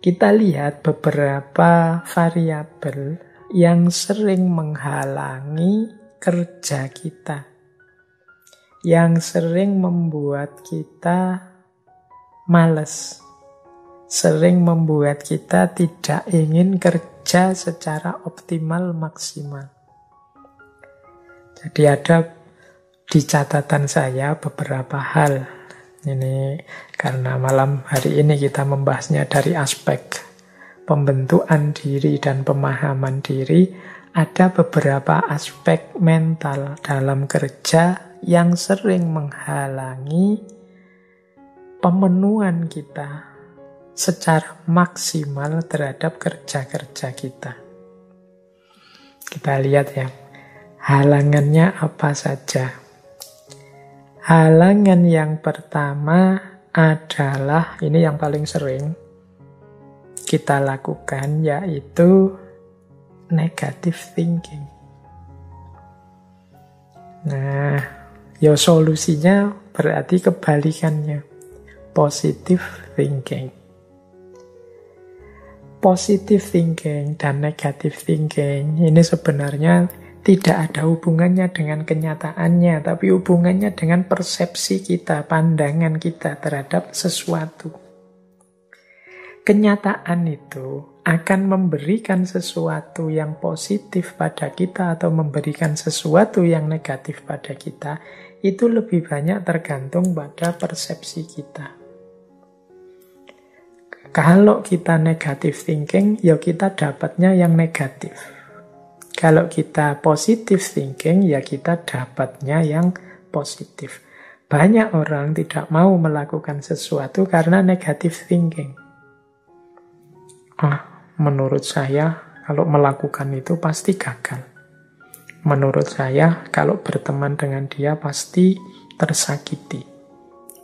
kita lihat beberapa variabel yang sering menghalangi kerja kita, yang sering membuat kita malas, sering membuat kita tidak ingin kerja secara optimal maksimal. Jadi ada di catatan saya beberapa hal. Ini karena malam hari ini kita membahasnya dari aspek pembentukan diri dan pemahaman diri, ada beberapa aspek mental dalam kerja yang sering menghalangi pemenuhan kita secara maksimal terhadap kerja-kerja kita. Kita lihat ya, halangannya apa saja. Halangan yang pertama adalah, ini yang paling sering kita lakukan, yaitu negative thinking. Nah, ya solusinya berarti kebalikannya, positive thinking. Positive thinking dan negative thinking ini sebenarnya tidak ada hubungannya dengan kenyataannya, tapi hubungannya dengan persepsi kita, pandangan kita terhadap sesuatu. Kenyataan itu akan memberikan sesuatu yang positif pada kita atau memberikan sesuatu yang negatif pada kita, itu lebih banyak tergantung pada persepsi kita. Kalau kita negative thinking, ya kita dapatnya yang negatif. Kalau kita positive thinking, ya kita dapatnya yang positif. Banyak orang tidak mau melakukan sesuatu karena negative thinking. Menurut saya, kalau melakukan itu pasti gagal. Menurut saya, kalau berteman dengan dia pasti tersakiti.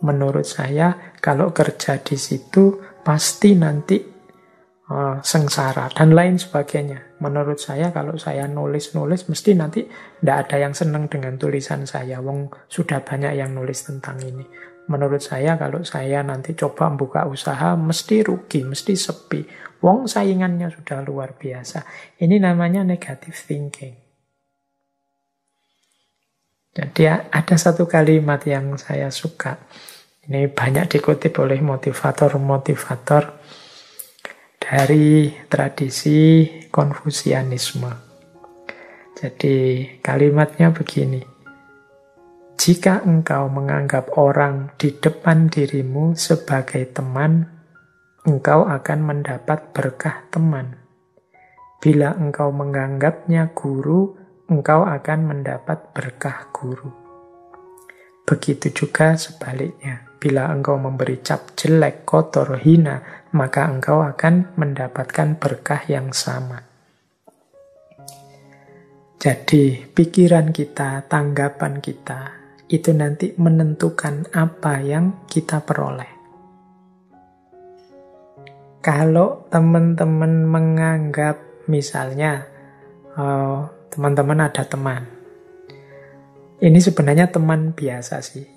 Menurut saya, kalau kerja di situ pasti nanti sengsara dan lain sebagainya. Menurut saya kalau saya nulis mesti nanti tidak ada yang senang dengan tulisan saya. Wong sudah banyak yang nulis tentang ini. Menurut saya kalau saya nanti coba membuka usaha mesti rugi, mesti sepi. Wong saingannya sudah luar biasa. Ini namanya negative thinking. Jadi ada satu kalimat yang saya suka. Ini banyak dikutip oleh motivator-motivator dari tradisi Konfusianisme. Jadi kalimatnya begini. Jika engkau menganggap orang di depan dirimu sebagai teman, engkau akan mendapat berkah teman. Bila engkau menganggapnya guru, engkau akan mendapat berkah guru. Begitu juga sebaliknya. Bila engkau memberi cap jelek, kotor, hina, maka engkau akan mendapatkan berkah yang sama. Jadi, pikiran kita, tanggapan kita, itu nanti menentukan apa yang kita peroleh. Kalau teman-teman menganggap, misalnya, teman-teman ada teman, ini sebenarnya teman biasa sih,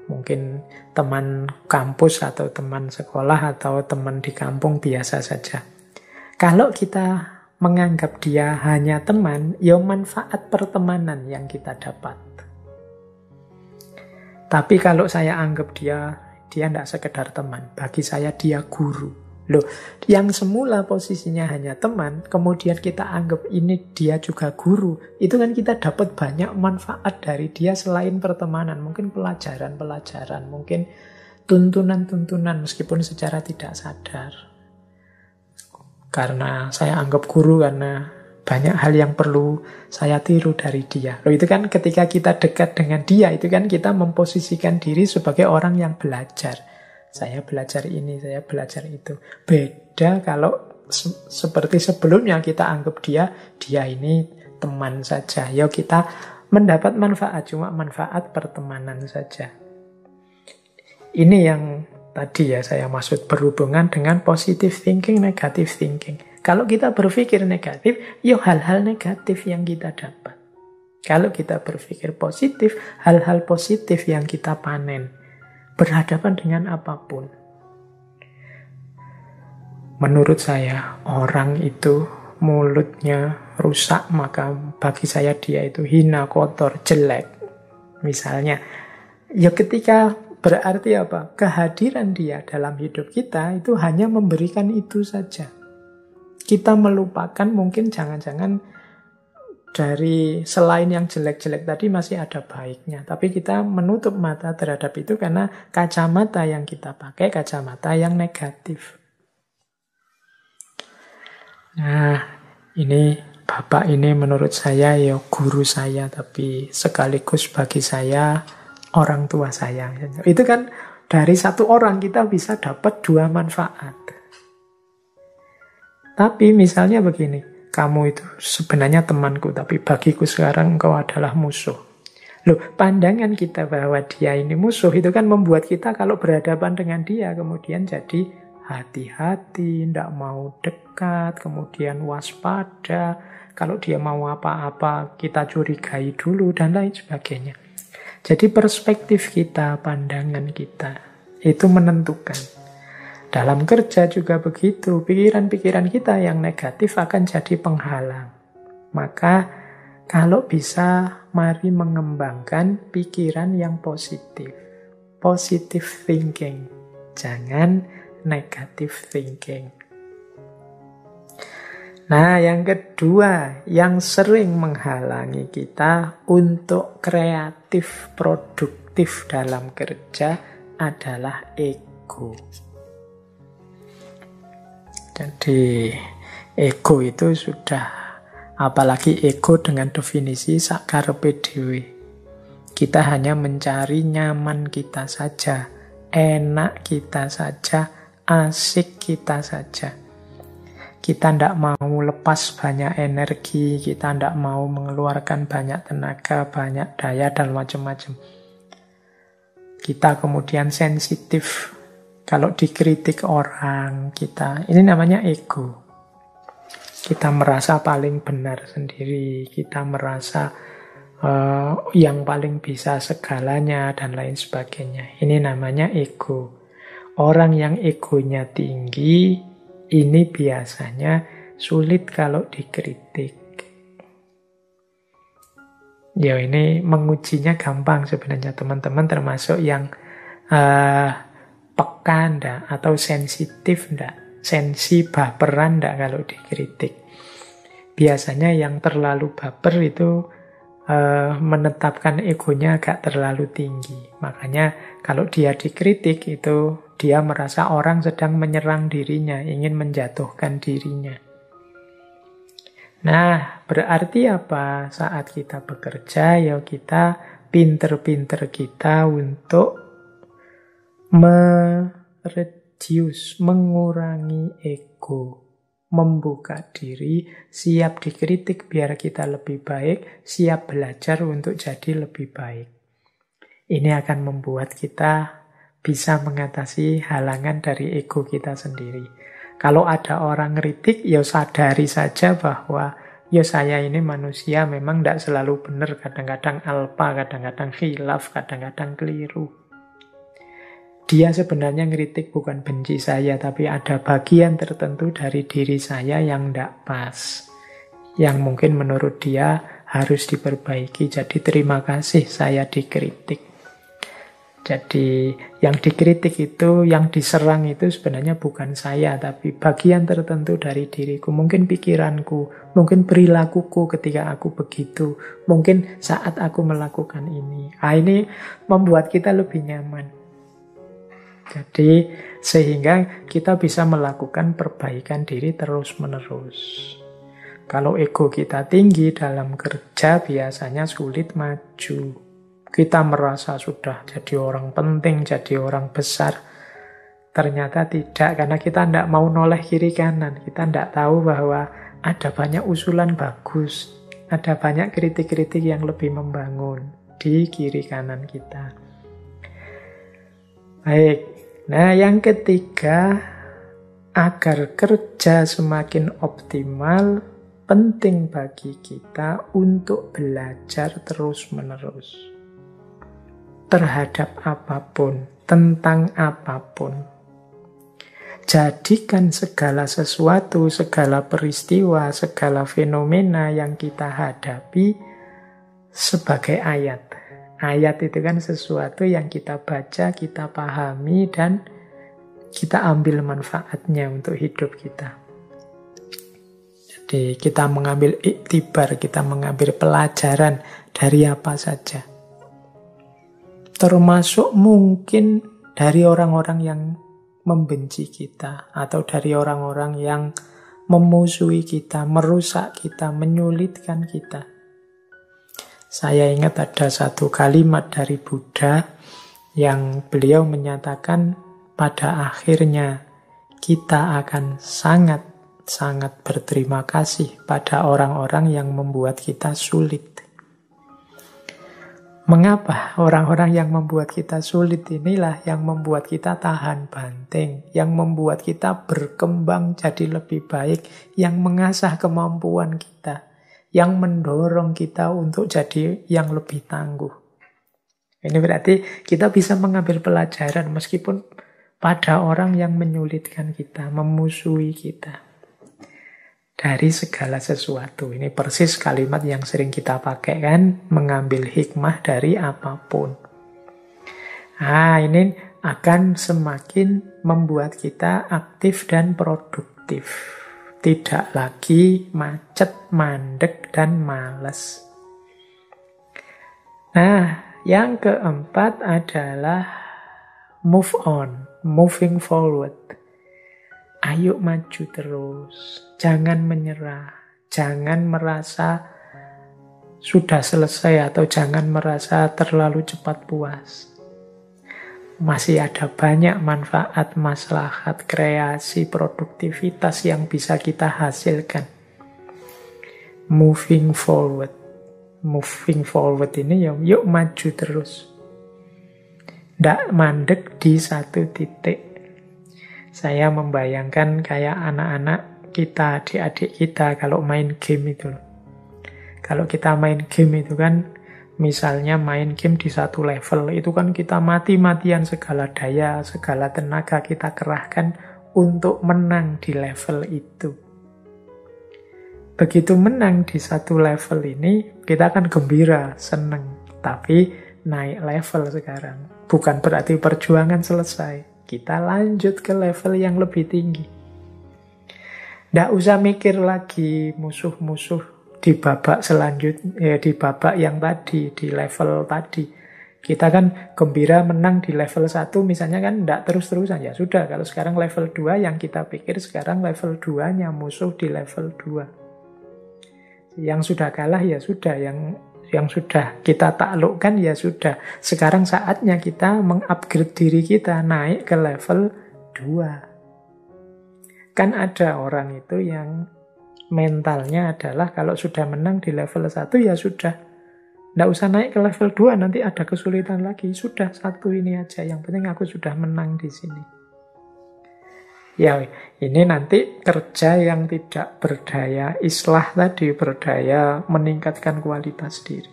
mungkin teman kampus atau teman sekolah atau teman di kampung biasa saja. Kalau kita menganggap dia hanya teman, manfaat pertemanan yang kita dapat. Tapi kalau saya anggap dia tidak sekedar teman, bagi saya dia guru. Loh, yang semula posisinya hanya teman, kemudian kita anggap ini dia juga guru, itu kan kita dapat banyak manfaat dari dia selain pertemanan. Mungkin pelajaran-pelajaran, mungkin tuntunan-tuntunan meskipun secara tidak sadar. Karena saya anggap guru karena banyak hal yang perlu saya tiru dari dia. Loh, itu kan ketika kita dekat dengan dia, itu kan kita memposisikan diri sebagai orang yang belajar. Saya belajar ini, saya belajar itu. Beda kalau seperti sebelumnya kita anggap dia ini teman saja. Kita mendapat manfaat, cuma manfaat pertemanan saja. Ini yang tadi saya maksud berhubungan dengan positive thinking, negative thinking. Kalau kita berpikir negatif, hal-hal negatif yang kita dapat. Kalau kita berpikir positif, hal-hal positif yang kita panen. Berhadapan dengan apapun. menurut saya orang itu mulutnya rusak, maka bagi saya dia itu hina, kotor, jelek. Misalnya, ya ketika berarti apa? Kehadiran dia dalam hidup kita itu hanya memberikan itu saja. Kita melupakan mungkin jangan-jangan dari selain yang jelek-jelek tadi masih ada baiknya. Tapi kita menutup mata terhadap itu karena kacamata yang kita pakai, kacamata yang negatif. Nah, ini bapak ini menurut saya ya guru saya, tapi sekaligus bagi saya orang tua saya. Itu kan dari satu orang kita bisa dapat dua manfaat. Tapi misalnya begini, kamu itu sebenarnya temanku, tapi bagiku sekarang engkau adalah musuh. Loh, pandangan kita bahwa dia ini musuh itu kan membuat kita kalau berhadapan dengan dia kemudian jadi hati-hati, tidak mau dekat, kemudian waspada. Kalau dia mau apa-apa kita curigai dulu dan lain sebagainya. Jadi perspektif kita, pandangan kita itu menentukan. Dalam kerja juga begitu, pikiran-pikiran kita yang negatif akan jadi penghalang. Maka kalau bisa, mari mengembangkan pikiran yang positif. Positive thinking, jangan negative thinking. Nah, yang kedua, yang sering menghalangi kita untuk kreatif, produktif dalam kerja adalah ego. Jadi ego itu sudah, apalagi ego dengan definisi sakarepe dhewe. Kita hanya mencari nyaman kita saja, enak kita saja, asik kita saja. Kita tidak mau lepas banyak energi, kita tidak mau mengeluarkan banyak tenaga, banyak daya, dan macam-macam. Kita kemudian sensitif. Kalau dikritik orang, ini namanya ego. Kita merasa paling benar sendiri, kita merasa yang paling bisa segalanya, dan lain sebagainya. Ini namanya ego. Orang yang egonya tinggi, ini biasanya sulit kalau dikritik. Ya ini mengujinya gampang sebenarnya teman-teman, termasuk yang peka ndak atau sensitif ndak, sensi baperan ndak kalau dikritik. Biasanya yang terlalu baper itu menetapkan egonya agak terlalu tinggi. Makanya kalau dia dikritik itu dia merasa orang sedang menyerang dirinya, ingin menjatuhkan dirinya. Nah, berarti apa? Saat kita bekerja, ya kita pinter-pinter kita untuk mereduce, mengurangi ego, membuka diri, siap dikritik biar kita lebih baik, siap belajar untuk jadi lebih baik. Ini akan membuat kita bisa mengatasi halangan dari ego kita sendiri. Kalau ada orang kritik, ya sadari saja bahwa ya saya ini manusia, memang tidak selalu benar, kadang-kadang alpa, kadang-kadang khilaf, kadang-kadang keliru. Dia sebenarnya ngeritik bukan benci saya, tapi ada bagian tertentu dari diri saya yang tidak pas. Yang mungkin menurut dia harus diperbaiki. Jadi terima kasih saya dikritik. Jadi yang dikritik itu, yang diserang itu sebenarnya bukan saya, tapi bagian tertentu dari diriku. Mungkin pikiranku, mungkin perilakuku ketika aku begitu. Mungkin saat aku melakukan ini. Nah, ini membuat kita lebih nyaman. Jadi sehingga kita bisa melakukan perbaikan diri terus-menerus. Kalau ego kita tinggi dalam kerja biasanya sulit maju. Kita merasa sudah jadi orang penting, jadi orang besar. Ternyata tidak, karena kita tidak mau noleh kiri kanan. Kita tidak tahu bahwa ada banyak usulan bagus. Ada banyak kritik-kritik yang lebih membangun di kiri kanan kita. Baik. Nah, yang ketiga, agar kerja semakin optimal, penting bagi kita untuk belajar terus-menerus. Terhadap apapun, tentang apapun. Jadikan segala sesuatu, segala peristiwa, segala fenomena yang kita hadapi sebagai ayat. Ayat itu kan sesuatu yang kita baca, kita pahami, dan kita ambil manfaatnya untuk hidup kita. Jadi kita mengambil iktibar, kita mengambil pelajaran dari apa saja. Termasuk mungkin dari orang-orang yang membenci kita, atau dari orang-orang yang memusuhi kita, merusak kita, menyulitkan kita. Saya ingat ada satu kalimat dari Buddha yang beliau menyatakan pada akhirnya kita akan sangat berterima kasih pada orang-orang yang membuat kita sulit. Mengapa orang-orang yang membuat kita sulit inilah yang membuat kita tahan banting, yang membuat kita berkembang jadi lebih baik, yang mengasah kemampuan kita, yang mendorong kita untuk jadi yang lebih tangguh. Ini berarti kita bisa mengambil pelajaran meskipun pada orang yang menyulitkan kita, memusuhi kita. Dari segala sesuatu. Ini persis kalimat yang sering kita pakai kan, mengambil hikmah dari apapun. Ini akan semakin membuat kita aktif dan produktif. Tidak lagi macet, mandek, dan malas. Nah, yang keempat adalah move on, moving forward. Ayo maju terus, jangan menyerah, jangan merasa sudah selesai atau jangan merasa terlalu cepat puas. Masih ada banyak manfaat, maslahat, kreasi, produktivitas yang bisa kita hasilkan. Moving forward. Moving forward ini yuk maju terus. Nggak mandek di satu titik. Saya membayangkan kayak anak-anak kita, adik-adik kita kalau main game itu. Kalau kita main game itu kan, misalnya main game di satu level, itu kan kita mati-matian segala daya, segala tenaga kita kerahkan untuk menang di level itu. Begitu menang di satu level ini, kita kan gembira, seneng. Tapi naik level sekarang. Bukan berarti perjuangan selesai. Kita lanjut ke level yang lebih tinggi. Nggak usah mikir lagi musuh-musuh di babak selanjutnya, di babak yang tadi, di level tadi. Kita kan gembira menang di level 1 misalnya kan nggak terus-terusan. Ya sudah, kalau sekarang level 2 yang kita pikir sekarang level 2-nya musuh di level 2. Yang sudah kalah ya sudah, yang sudah kita taklukkan ya sudah. Sekarang saatnya kita mengupgrade diri kita, naik ke level 2. Kan ada orang itu yang mentalnya adalah kalau sudah menang di level 1 ya sudah. Nggak usah naik ke level 2, nanti ada kesulitan lagi. Sudah, 1 ini aja, yang penting aku sudah menang di sini. Ya, ini nanti kerja yang tidak berdaya islah tadi, berdaya meningkatkan kualitas diri.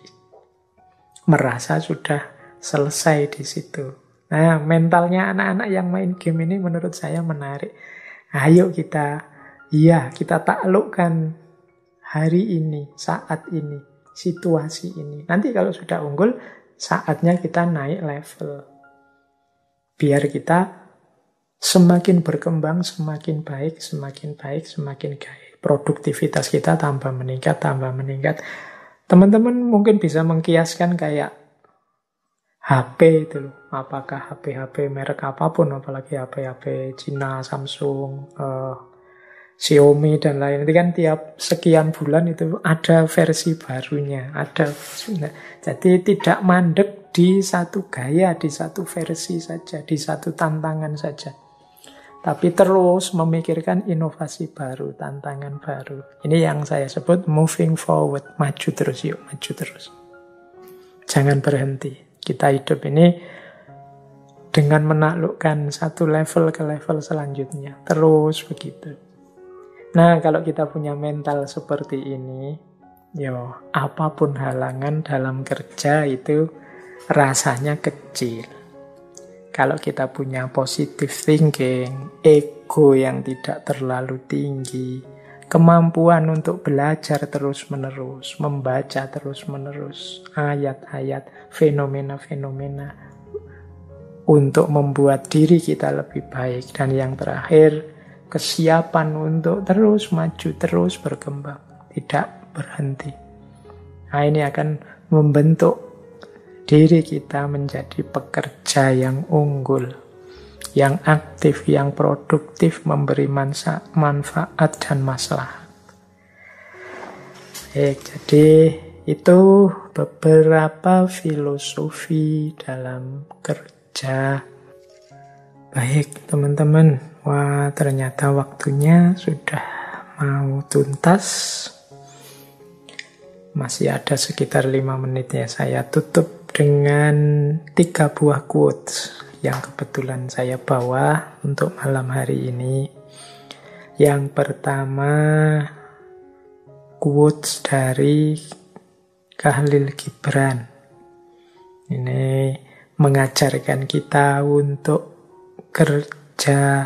Merasa sudah selesai di situ. Nah, mentalnya anak-anak yang main game ini menurut saya menarik. Ayo kita taklukkan hari ini, saat ini, situasi ini. Nanti kalau sudah unggul, saatnya kita naik level. Biar kita semakin berkembang, semakin baik, semakin baik, semakin baik. Produktivitas kita tambah meningkat, tambah meningkat. Teman-teman mungkin bisa mengkiaskan kayak HP itu loh. Apakah HP-HP merek apapun, apalagi HP-HP Cina, Samsung, Xiaomi, dan lain. Itu kan tiap sekian bulan itu ada versi barunya. Jadi tidak mandek di satu gaya, di satu versi saja, di satu tantangan saja. Tapi terus memikirkan inovasi baru, tantangan baru. Ini yang saya sebut moving forward. Maju terus, yuk maju terus. Jangan berhenti. Kita hidup ini dengan menaklukkan satu level ke level selanjutnya. Terus begitu. Nah, kalau kita punya mental seperti ini, apapun halangan dalam kerja itu rasanya kecil. Kalau kita punya positive thinking, ego yang tidak terlalu tinggi, kemampuan untuk belajar terus-menerus, membaca terus-menerus ayat-ayat, fenomena-fenomena untuk membuat diri kita lebih baik. Dan yang terakhir, kesiapan untuk terus maju, terus berkembang, tidak berhenti. Nah, ini akan membentuk diri kita menjadi pekerja yang unggul, yang aktif, yang produktif, memberi manfaat dan maslahat. Jadi itu beberapa filosofi dalam kerja. Baik teman-teman, wah ternyata waktunya sudah mau tuntas. Masih ada sekitar 5 menit ya. Saya tutup dengan 3 buah quotes yang kebetulan saya bawa untuk malam hari ini. Yang pertama, quotes dari Khalil Gibran. Ini mengajarkan kita untuk kerja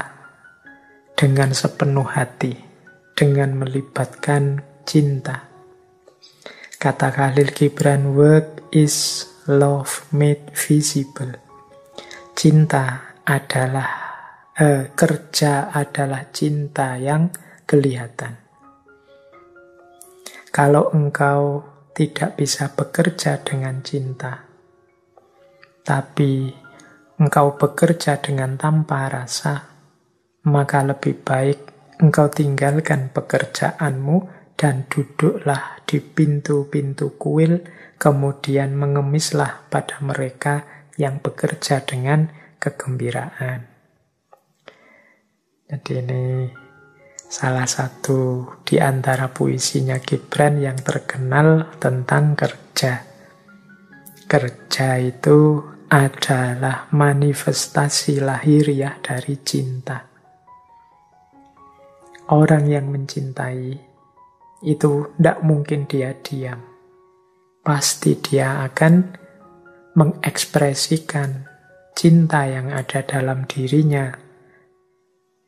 dengan sepenuh hati, dengan melibatkan cinta. Kata Khalil Gibran, work is love made visible. Kerja adalah cinta yang kelihatan. Kalau engkau tidak bisa bekerja dengan cinta, tapi engkau bekerja dengan tanpa rasa, maka lebih baik engkau tinggalkan pekerjaanmu dan duduklah di pintu-pintu kuil, kemudian mengemislah pada mereka yang bekerja dengan kegembiraan. Jadi ini salah satu di antara puisinya Gibran yang terkenal tentang kerja. Kerja itu adalah manifestasi lahiriah dari cinta. Orang yang mencintai itu tidak mungkin dia diam. Pasti dia akan mengekspresikan cinta yang ada dalam dirinya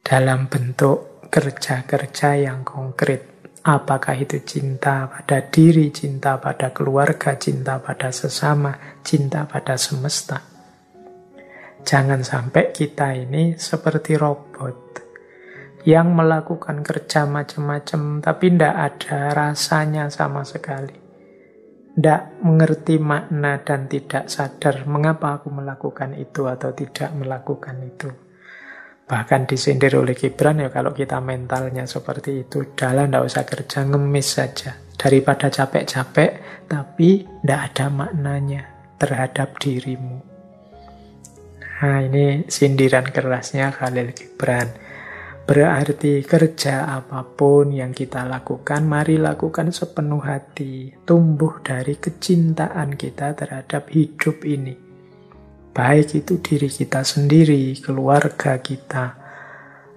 dalam bentuk kerja-kerja yang konkret. Apakah itu cinta pada diri, cinta pada keluarga, cinta pada sesama, cinta pada semesta. Jangan sampai kita ini seperti robot yang melakukan kerja macam-macam tapi tidak ada rasanya sama sekali. Tidak mengerti makna dan tidak sadar mengapa aku melakukan itu atau tidak melakukan itu. Bahkan disindir oleh Gibran, ya kalau kita mentalnya seperti itu, udahlah tidak usah kerja, ngemis saja. Daripada capek-capek tapi tidak ada maknanya terhadap dirimu. Nah, ini sindiran kerasnya Khalil Gibran. Berarti kerja apapun yang kita lakukan, mari lakukan sepenuh hati. Tumbuh dari kecintaan kita terhadap hidup ini. Baik itu diri kita sendiri, keluarga kita,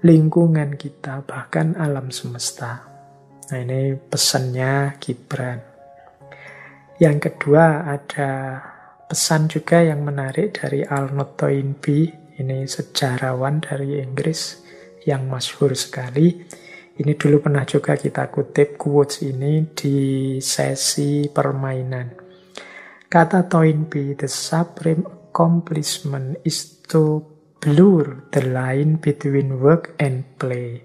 lingkungan kita, bahkan alam semesta. Nah, ini pesannya Gibran. Yang kedua, ada pesan juga yang menarik dari Arnold Toynbee. Ini sejarawan dari Inggris yang masyhur sekali. Ini dulu pernah juga kita kutip quotes ini di sesi permainan. Kata Toynbee, the supreme accomplishment is to blur the line between work and play.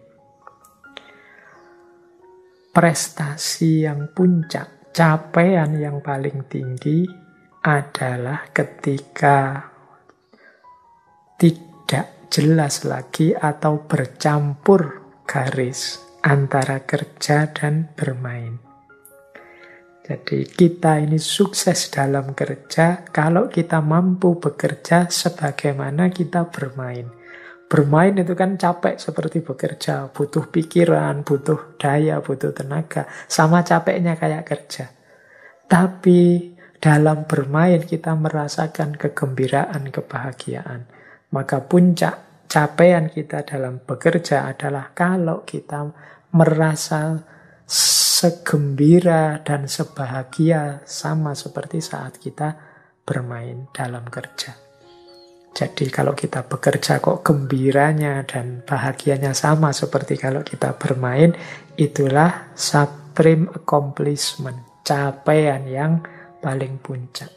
Prestasi yang puncak, capaian yang paling tinggi adalah ketika tidak jelas lagi atau bercampur garis antara kerja dan bermain. Jadi kita ini sukses dalam kerja kalau kita mampu bekerja sebagaimana kita bermain. Bermain itu kan capek seperti bekerja, butuh pikiran, butuh daya, butuh tenaga, sama capeknya kayak kerja. Tapi dalam bermain kita merasakan kegembiraan, kebahagiaan. Maka puncak capaian kita dalam bekerja adalah kalau kita merasa segembira dan sebahagia sama seperti saat kita bermain dalam kerja. Jadi kalau kita bekerja kok gembiranya dan bahagianya sama seperti kalau kita bermain, itulah supreme accomplishment, capaian yang paling puncak.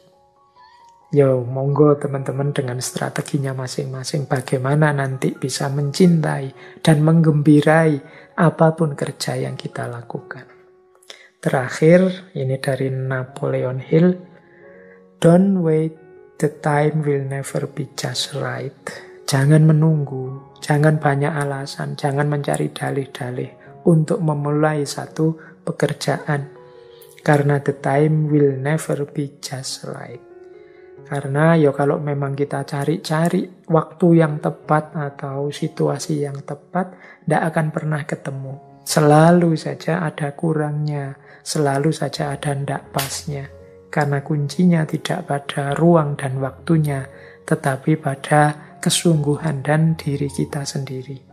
Yo, monggo teman-teman dengan strateginya masing-masing bagaimana nanti bisa mencintai dan menggembirai apapun kerja yang kita lakukan. Terakhir, ini dari Napoleon Hill, don't wait, the time will never be just right. Jangan menunggu, jangan banyak alasan, jangan mencari dalih-dalih untuk memulai satu pekerjaan. Karena the time will never be just right. Karena ya kalau memang kita cari-cari waktu yang tepat atau situasi yang tepat, tidak akan pernah ketemu. Selalu saja ada kurangnya, selalu saja ada ndak pasnya. Karena kuncinya tidak pada ruang dan waktunya, tetapi pada kesungguhan dan diri kita sendiri.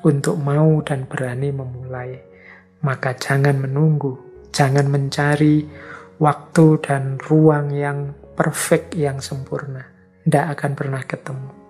Untuk mau dan berani memulai. Maka jangan menunggu, jangan mencari waktu dan ruang yang perfect, yang sempurna. Tidak akan pernah ketemu.